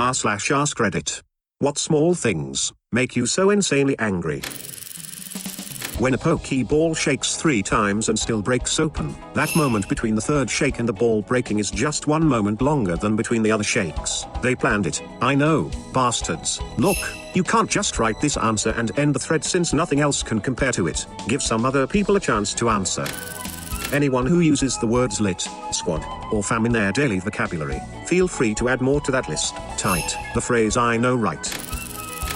r/AskReddit. What small things make you so insanely angry? When a Pokeball shakes 3 times and still breaks open, that moment between the third shake and the ball breaking is just 1 moment longer than between the other shakes. They planned it. I know, bastards. Look, you can't just write this answer and end the thread since nothing else can compare to it. Give some other people a chance to answer. Anyone who uses the words lit, squad, or fam in their daily vocabulary, feel free to add more to that list. Tight. The phrase "I know right."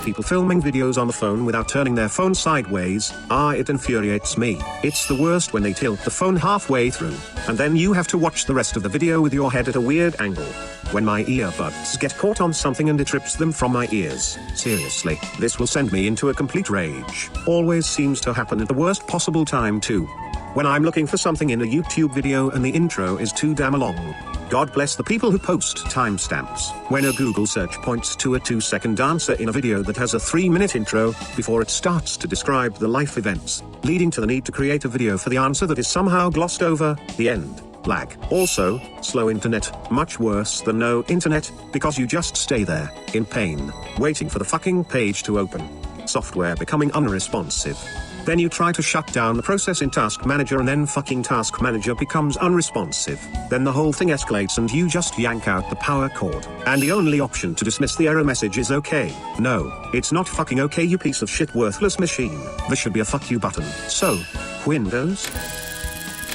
People filming videos on the phone without turning their phone sideways, it infuriates me. It's the worst when they tilt the phone halfway through, and then you have to watch the rest of the video with your head at a weird angle. When my earbuds get caught on something and it rips them from my ears. Seriously, this will send me into a complete rage. Always seems to happen at the worst possible time too. When I'm looking for something in a YouTube video and the intro is too damn long. God bless the people who post timestamps. When a Google search points to a 2-second answer in a video that has a 3-minute intro, before it starts to describe the life events, leading to the need to create a video for the answer that is somehow glossed over, the end. Lag. Also, slow internet, much worse than no internet, because you just stay there, in pain, waiting for the fucking page to open. Software becoming unresponsive. Then you try to shut down the process in Task Manager and then fucking Task Manager becomes unresponsive. Then the whole thing escalates and you just yank out the power cord. And the only option to dismiss the error message is okay. No, it's not fucking okay, you piece of shit worthless machine. There should be a fuck you button. So, Windows?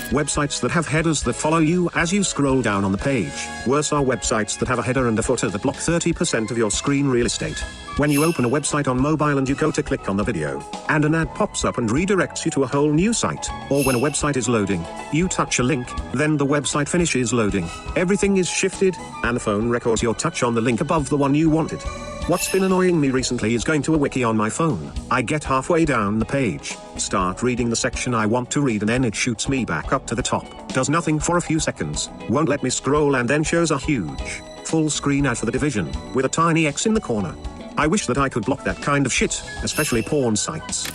Websites that have headers that follow you as you scroll down on the page. Worse are websites that have a header and a footer that block 30% of your screen real estate. When you open a website on mobile and you go to click on the video, and an ad pops up and redirects you to a whole new site. Or when a website is loading, you touch a link, then the website finishes loading. Everything is shifted, and the phone records your touch on the link above the one you wanted. What's been annoying me recently is going to a wiki on my phone. I get halfway down the page, start reading the section I want to read and then it shoots me back up to the top. Does nothing for a few seconds, won't let me scroll and then shows a huge, full screen ad for the division, with a tiny X in the corner. I wish that I could block that kind of shit, especially porn sites.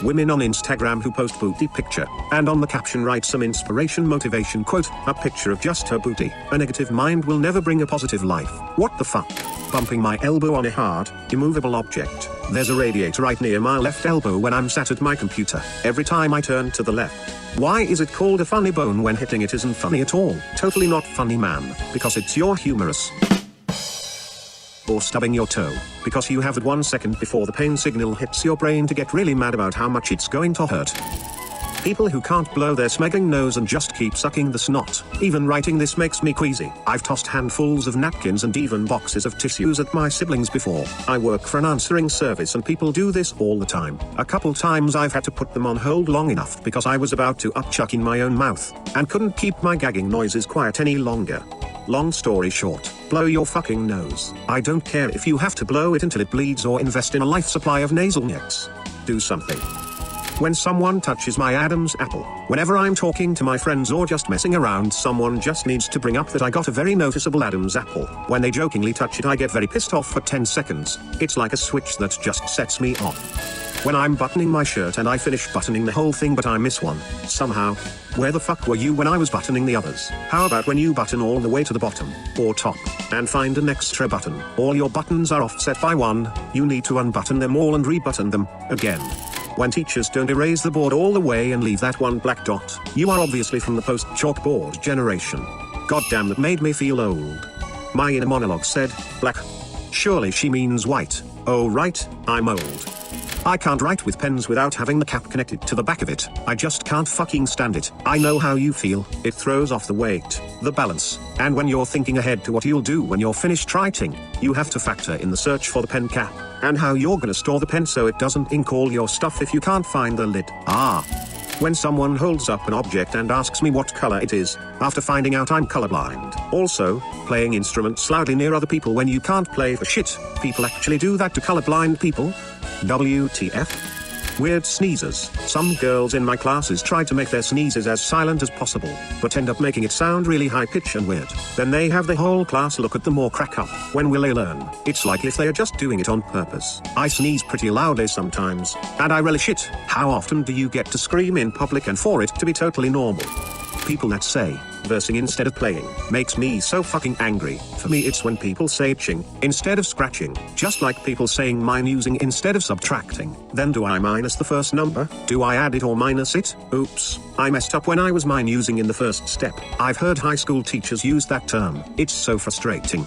Women on Instagram who post booty picture, and on the caption write some inspiration motivation quote, a picture of just her booty. A negative mind will never bring a positive life. What the fuck? Bumping my elbow on a hard, immovable object. There's a radiator right near my left elbow when I'm sat at my computer. Every time I turn to the left. Why is it called a funny bone when hitting it isn't funny at all? Totally not funny, man. Because it's your humerus. Or stubbing your toe, because you have it 1 second before the pain signal hits your brain to get really mad about how much it's going to hurt. People who can't blow their smegging nose and just keep sucking the snot. Even writing this makes me queasy. I've tossed handfuls of napkins and even boxes of tissues at my siblings before. I work for an answering service and people do this all the time. A couple times I've had to put them on hold long enough because I was about to upchuck in my own mouth, and couldn't keep my gagging noises quiet any longer. Long story short, blow your fucking nose. I don't care if you have to blow it until it bleeds or invest in a life supply of nasal nets. Do something. When someone touches my Adam's apple, whenever I'm talking to my friends or just messing around, someone just needs to bring up that I got a very noticeable Adam's apple. When they jokingly touch it, I get very pissed off for 10 seconds. It's like a switch that just sets me off. When I'm buttoning my shirt and I finish buttoning the whole thing but I miss one, somehow. Where the fuck were you when I was buttoning the others? How about when you button all the way to the bottom, or top, and find an extra button? All your buttons are offset by 1, you need to unbutton them all and rebutton them, again. When teachers don't erase the board all the way and leave that one black dot, you are obviously from the post-chalkboard generation. Goddamn, that made me feel old. My inner monologue said, black. Surely she means white. Oh right, I'm old. I can't write with pens without having the cap connected to the back of it. I just can't fucking stand it. I know how you feel. It throws off the weight, the balance, and when you're thinking ahead to what you'll do when you're finished writing, you have to factor in the search for the pen cap, and how you're gonna store the pen so it doesn't ink all your stuff if you can't find the lid. When someone holds up an object and asks me what color it is, after finding out I'm colorblind. Also, playing instruments loudly near other people when you can't play for shit. People actually do that to colorblind people? WTF? Weird sneezes. Some girls in my classes try to make their sneezes as silent as possible, but end up making it sound really high pitch and weird. Then they have the whole class look at them or crack up. When will they learn? It's like if they are just doing it on purpose. I sneeze pretty loudly sometimes, and I relish it. How often do you get to scream in public and for it to be totally normal? People that say, versing instead of playing, makes me so fucking angry. For me it's when people say ching instead of scratching, just like people saying minusing instead of subtracting. Then do I minus the first number? Do I add it or minus it? Oops, I messed up when I was minusing in the first step. I've heard high school teachers use that term. It's so frustrating.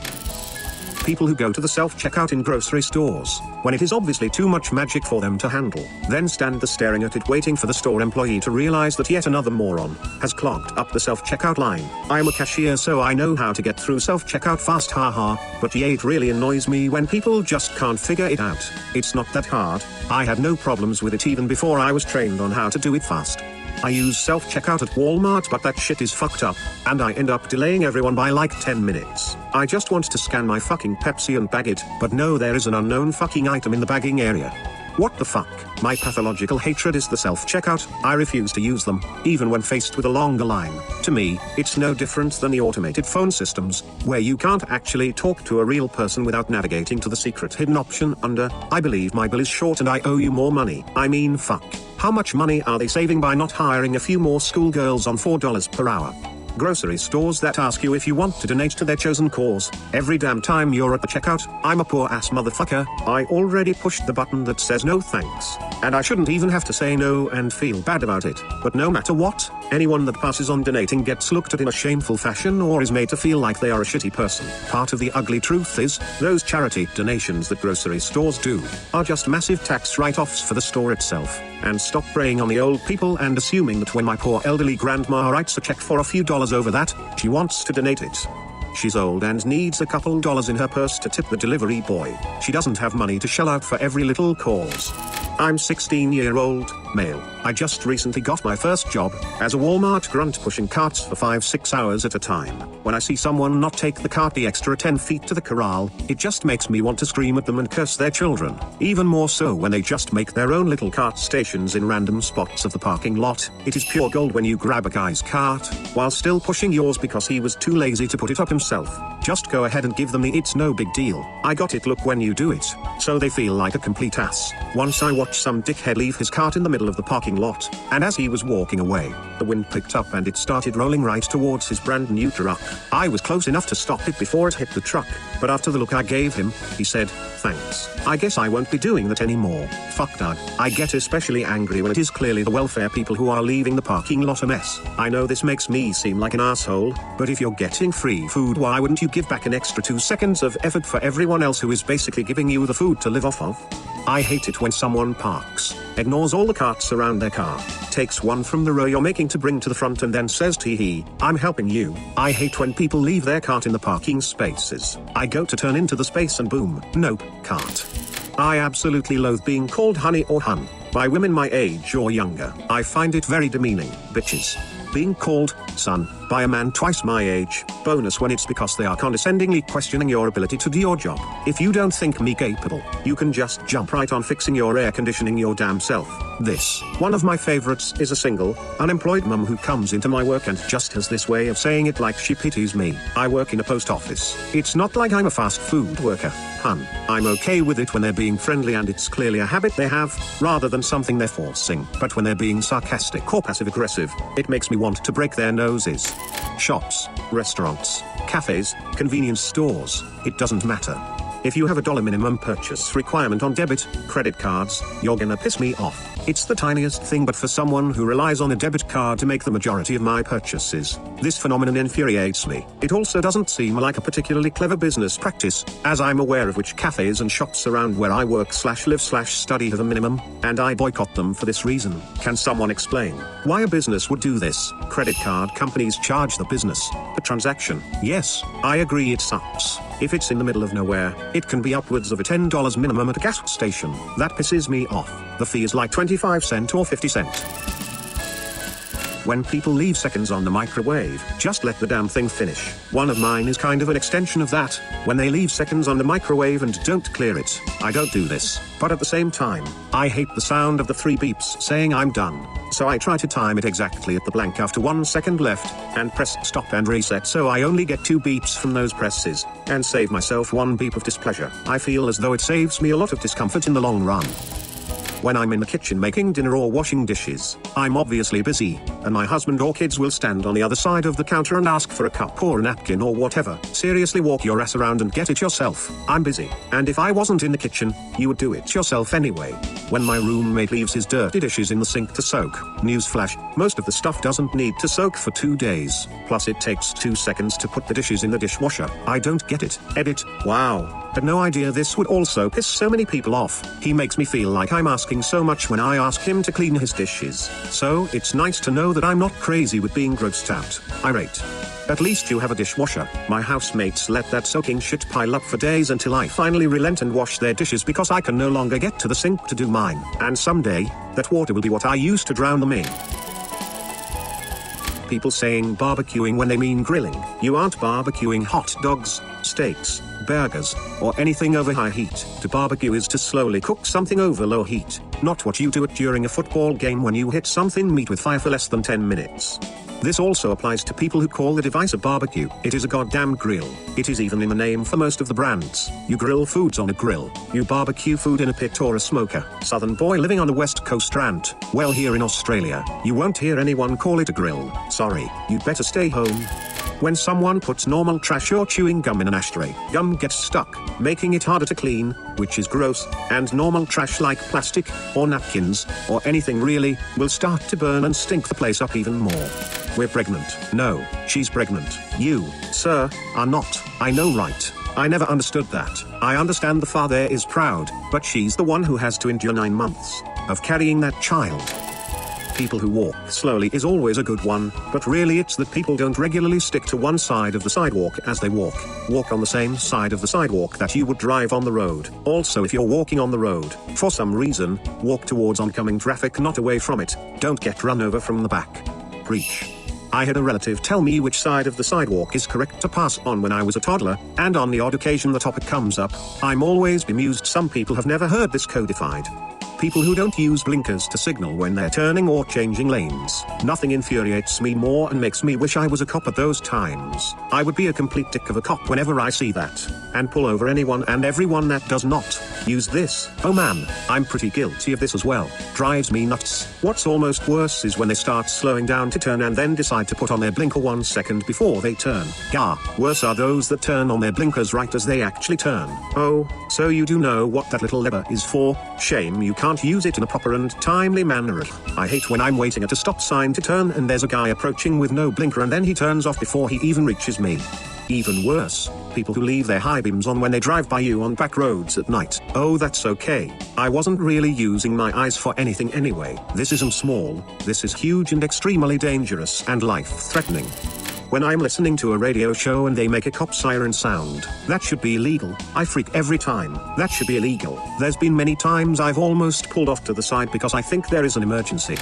People who go to the self-checkout in grocery stores, when it is obviously too much magic for them to handle, then stand there staring at it waiting for the store employee to realize that yet another moron has clogged up the self-checkout line. I'm a cashier so I know how to get through self-checkout fast, haha, but yeah, it really annoys me when people just can't figure it out. It's not that hard. I had no problems with it even before I was trained on how to do it fast. I use self-checkout at Walmart but that shit is fucked up, and I end up delaying everyone by like 10 minutes. I just want to scan my fucking Pepsi and bag it, but no, there is an unknown fucking item in the bagging area. What the fuck? My pathological hatred is the self-checkout. I refuse to use them, even when faced with a longer line. To me, it's no different than the automated phone systems, where you can't actually talk to a real person without navigating to the secret hidden option under, I believe my bill is short and I owe you more money. I mean fuck. How much money are they saving by not hiring a few more schoolgirls on $4 per hour? Grocery stores that ask you if you want to donate to their chosen cause, every damn time you're at the checkout. I'm a poor ass motherfucker. I already pushed the button that says no thanks, and I shouldn't even have to say no and feel bad about it. But no matter what, anyone that passes on donating gets looked at in a shameful fashion or is made to feel like they are a shitty person. Part of the ugly truth is, those charity donations that grocery stores do are just massive tax write-offs for the store itself. And stop preying on the old people and assuming that when my poor elderly grandma writes a check for a few dollars over that, she wants to donate it. She's old and needs a couple dollars in her purse to tip the delivery boy. She doesn't have money to shell out for every little cause. I'm 16-year-old, male. I just recently got my first job as a Walmart grunt pushing carts for 5-6 hours at a time. When I see someone not take the cart the extra 10 feet to the corral, it just makes me want to scream at them and curse their children. Even more so when they just make their own little cart stations in random spots of the parking lot. It is pure gold when you grab a guy's cart while still pushing yours because he was too lazy to put it up himself. Just go ahead and give them the "it's no big deal, I got it" look when you do it, so they feel like a complete ass. Once I watched some dickhead leave his cart in the middle of the parking lot, and as he was walking away, the wind picked up and it started rolling right towards his brand new truck. I was close enough to stop it before it hit the truck, but after the look I gave him, he said, "Thanks. I guess I won't be doing that anymore." Fuck Doug. I get especially angry when it is clearly the welfare people who are leaving the parking lot a mess. I know this makes me seem like an asshole, but if you're getting free food, why wouldn't you give back an extra 2 seconds of effort for everyone else who is basically giving you the food to live off of? I hate it when someone parks, ignores all the carts around their car, takes one from the row you're making to bring to the front and then says tee hee, "I'm helping you." I hate when people leave their cart in the parking spaces. I go to turn into the space and boom, nope, cart. I absolutely loathe being called honey or hun by women my age or younger. I find it very demeaning, bitches. Being called son by a man twice my age, bonus when it's because they are condescendingly questioning your ability to do your job. If you don't think me capable, you can just jump right on fixing your air conditioning your damn self. This, one of my favorites, is a single, unemployed mum who comes into my work and just has this way of saying it like she pities me. I work in a post office. It's not like I'm a fast food worker, hun. I'm okay with it when they're being friendly and it's clearly a habit they have, rather than something they're forcing. But when they're being sarcastic or passive-aggressive, it makes me want to break their noses. Shops, restaurants, cafes, convenience stores, it doesn't matter. If you have a $1 minimum purchase requirement on debit, credit cards, you're gonna piss me off. It's the tiniest thing, but for someone who relies on a debit card to make the majority of my purchases, this phenomenon infuriates me. It also doesn't seem like a particularly clever business practice, as I'm aware of which cafes and shops around where I work/live/study have a minimum, and I boycott them for this reason. Can someone explain why a business would do this? Credit card companies charge the business the transaction. Yes, I agree it sucks. If it's in the middle of nowhere, it can be upwards of a $10 minimum at a gas station. That pisses me off. The fee is like 25 cents or 50 cents. When people leave seconds on the microwave, just let the damn thing finish. One of mine is kind of an extension of that. When they leave seconds on the microwave and don't clear it, I don't do this. But at the same time, I hate the sound of the 3 beeps saying I'm done. So I try to time it exactly at the blank after 1 second left, and press stop and reset so I only get 2 beeps from those presses, and save myself 1 beep of displeasure. I feel as though it saves me a lot of discomfort in the long run. When I'm in the kitchen making dinner or washing dishes, I'm obviously busy, and my husband or kids will stand on the other side of the counter and ask for a cup or a napkin or whatever. Seriously, walk your ass around and get it yourself. I'm busy. And if I wasn't in the kitchen, you would do it yourself anyway. When my roommate leaves his dirty dishes in the sink to soak, newsflash, most of the stuff doesn't need to soak for 2 days. Plus it takes 2 seconds to put the dishes in the dishwasher. I don't get it. Edit. Wow. Had no idea this would also piss so many people off. He makes me feel like I'm asking so much when I ask him to clean his dishes. So it's nice to know that I'm not crazy with being grossed out. Irate. At least you have a dishwasher. My housemates let that soaking shit pile up for days until I finally relent and wash their dishes because I can no longer get to the sink to do mine. And someday, that water will be what I use to drown them in. People saying barbecuing when they mean grilling. You aren't barbecuing hot dogs, steaks, burgers, or anything over high heat. To barbecue is to slowly cook something over low heat, not what you do it during a football game when you hit something meat with fire for less than 10 minutes. This also applies to people who call the device a barbecue. It is a goddamn grill. It is even in the name for most of the brands. You grill foods on a grill. You barbecue food in a pit or a smoker. Southern boy living on the west coast rant. Well, here in Australia, you won't hear anyone call it a grill. Sorry, you'd better stay home. When someone puts normal trash or chewing gum in an ashtray, gum gets stuck, making it harder to clean, which is gross, and normal trash like plastic, or napkins, or anything really, will start to burn and stink the place up even more. We're pregnant. No, she's pregnant. You, sir, are not. I know, right? I never understood that. I understand the father is proud, but she's the one who has to endure 9 months of carrying that child. People who walk slowly is always a good one, but really it's that people don't regularly stick to one side of the sidewalk as they walk. Walk on the same side of the sidewalk that you would drive on the road. Also, if you're walking on the road, for some reason, walk towards oncoming traffic, not away from it. Don't get run over from the back. Preach. I had a relative tell me which side of the sidewalk is correct to pass on when I was a toddler, and on the odd occasion the topic comes up, I'm always bemused some people have never heard this codified. People who don't use blinkers to signal when they're turning or changing lanes. Nothing infuriates me more and makes me wish I was a cop at those times. I would be a complete dick of a cop whenever I see that, and pull over anyone and everyone that does not use this. Oh man, I'm pretty guilty of this as well. Drives me nuts. What's almost worse is when they start slowing down to turn and then decide to put on their blinker 1 second before they turn. Gah, worse are those that turn on their blinkers right as they actually turn. Oh, so you do know what that little lever is for? Shame you can't use it in a proper and timely manner. I hate when I'm waiting at a stop sign to turn and there's a guy approaching with no blinker and then he turns off before he even reaches me. Even worse, people who leave their high beams on when they drive by you on back roads at night. Oh, that's okay. I wasn't really using my eyes for anything anyway. This isn't small, this is huge and extremely dangerous and life-threatening. When I'm listening to a radio show and they make a cop siren sound, that should be illegal. I freak every time. That should be illegal. There's been many times I've almost pulled off to the side because I think there is an emergency.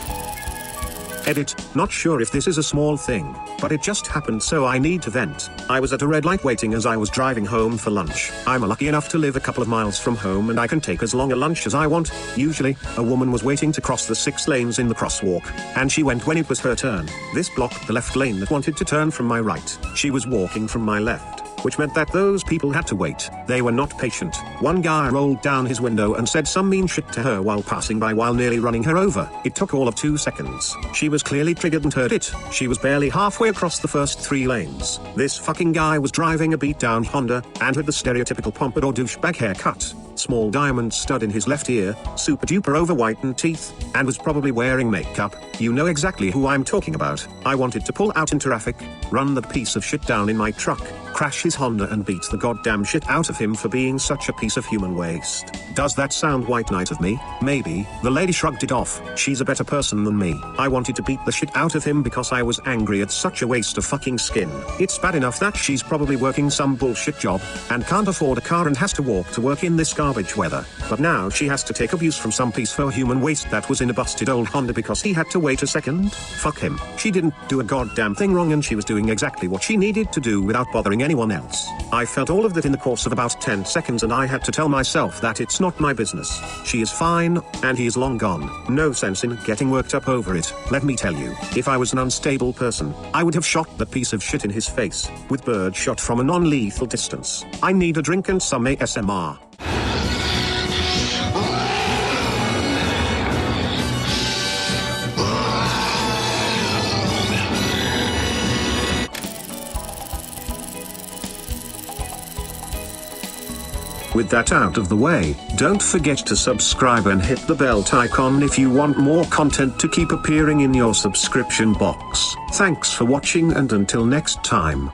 Edit, not sure if this is a small thing, but it just happened so I need to vent. I was at a red light waiting as I was driving home for lunch. I'm lucky enough to live a couple of miles from home and I can take as long a lunch as I want. Usually, a woman was waiting to cross the 6 lanes in the crosswalk, and she went when it was her turn. This blocked the left lane that wanted to turn from my right. She was walking from my left, which meant that those people had to wait. They were not patient. One guy rolled down his window and said some mean shit to her while passing by while nearly running her over. It took all of 2 seconds. She was clearly triggered and heard it. She was barely halfway across the first 3 lanes. This fucking guy was driving a beat-down Honda, and had the stereotypical pompadour douchebag haircut, small diamond stud in his left ear, super duper over whitened teeth, and was probably wearing makeup. You know exactly who I'm talking about. I wanted to pull out in traffic, run that piece of shit down in my truck, crash his Honda and beat the goddamn shit out of him for being such a piece of human waste. Does that sound white knight of me? Maybe. The lady shrugged it off. She's a better person than me. I wanted to beat the shit out of him because I was angry at such a waste of fucking skin. It's bad enough that she's probably working some bullshit job, and can't afford a car and has to walk to work in this garbage weather. But now she has to take abuse from some piece of human waste that was in a busted old Honda because he had to wait a second? Fuck him. She didn't do a goddamn thing wrong and she was doing exactly what she needed to do without bothering anyone else. I felt all of that in the course of about 10 seconds and I had to tell myself that it's not my business. She is fine, and he is long gone. No sense in getting worked up over it. Let me tell you, if I was an unstable person, I would have shot that piece of shit in his face, with bird shot from a non-lethal distance. I need a drink and some ASMR. With that out of the way, don't forget to subscribe and hit the bell icon if you want more content to keep appearing in your subscription box. Thanks for watching, and until next time.